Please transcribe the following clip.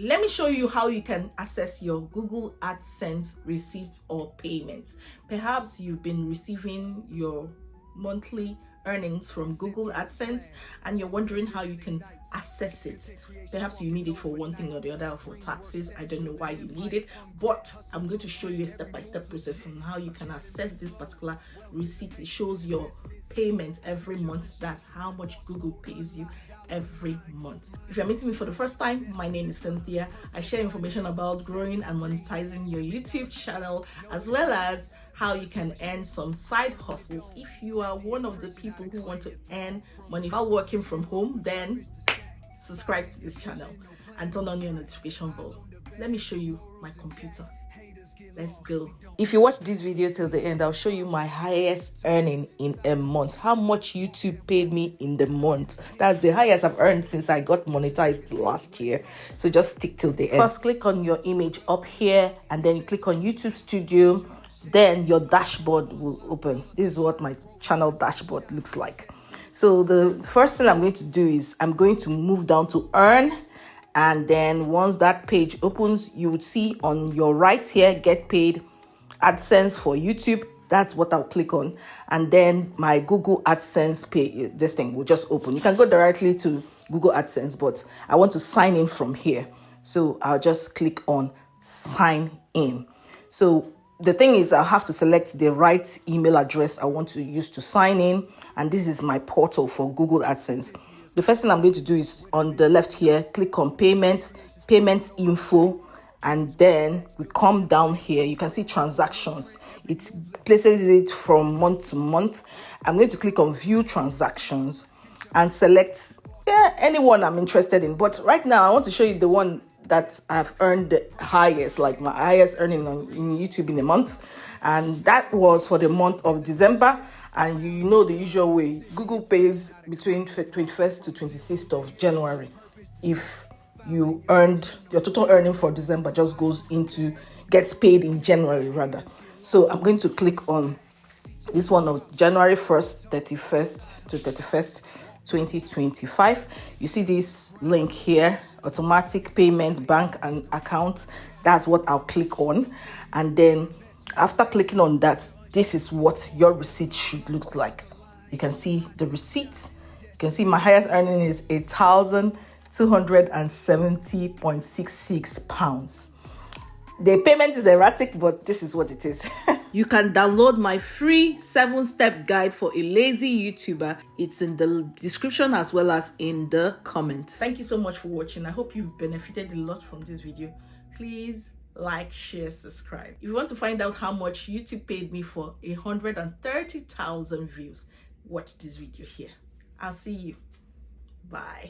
Let me show you how you can access your Google Adsense receipt or payments. Perhaps you've been receiving your monthly earnings from Google Adsense and you're wondering how you can access it. Perhaps you need it for one thing or the other, or for taxes. I don't know why you need it, but I'm going to show you a step-by-step process on how you can access this particular receipt. It shows your payment every month. That's how much Google pays you every month. If you're meeting me for the first time, my name is Cynthia. I share information about growing and monetizing your YouTube channel, as well as how you can earn some side hustles. If you are one of the people who want to earn money while working from home, then subscribe to this channel and turn on your notification bell. Let me show you my computer. Let's go. If you watch this video till the end, I'll show you my highest earning in a month. How much YouTube paid me in the month. That's the highest I've earned since I got monetized last year. So just stick till the end. First, click on your image up here, and then you click on YouTube Studio. Then your dashboard will open. This is what my channel dashboard looks like. So the first thing I'm going to do is I'm going to move down to earn. And then once that page opens, you would see on your right here, get paid AdSense for YouTube. That's what I'll click on. And then my Google AdSense pay, this thing will just open. You can go directly to Google AdSense, but I want to sign in from here. So I'll just click on sign in. So the thing is, I'll have to select the right email address I want to use to sign in. And this is my portal for Google AdSense. The first thing I'm going to do is on the left here, click on payments info, and then we come down here. You can see transactions. It places it from month to month. I'm going to click on view transactions and select anyone I'm interested in. But right now, I want to show you the one that I've earned the highest, like my highest earning in YouTube in a month. And that was for the month of December. And you know the usual way, Google pays between 21st to 26th of January. If you earned, your total earning for December just gets paid in January rather. So I'm going to click on this one of January 1st, 31st to 31st, 2025. You see this link here, automatic payment, bank and account. That's what I'll click on. And then after clicking on that, this is what your receipt should look like. You can see the receipt. You can see my highest earning is £1,270.66. The payment is erratic, but this is what it is. You can download my free 7-step guide for a lazy YouTuber. It's in the description as well as in the comments. Thank you so much for watching. I hope you've benefited a lot from this video. Please like, share, subscribe. If you want to find out how much YouTube paid me for 130,000 views, watch this video here. I'll see you. Bye.